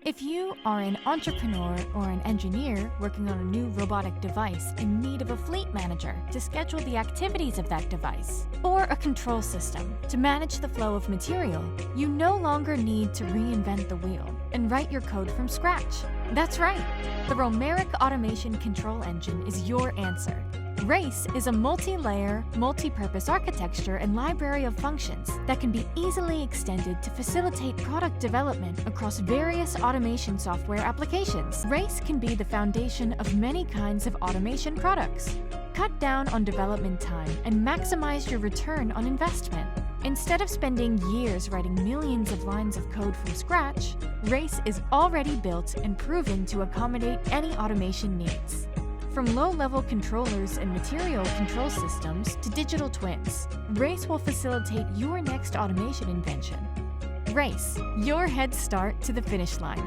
If you are an entrepreneur or an engineer working on a new robotic device in need of a fleet manager to schedule the activities of that device, or a control system to manage the flow of material, you no longer need to reinvent the wheel and write your code from scratch. That's right, the Romaric Automation Control Engine is your answer. RACE is a multi-layer, multi-purpose architecture and library of functions that can be easily extended to facilitate product development across various automation software applications. RACE can be the foundation of many kinds of automation products. Cut down on development time and maximize your return on investment. Instead of spending years writing millions of lines of code from scratch, RACE is already built and proven to accommodate any automation needs. From low-level controllers and material control systems to digital twins, RACE will facilitate your next automation invention. RACE, your head start to the finish line.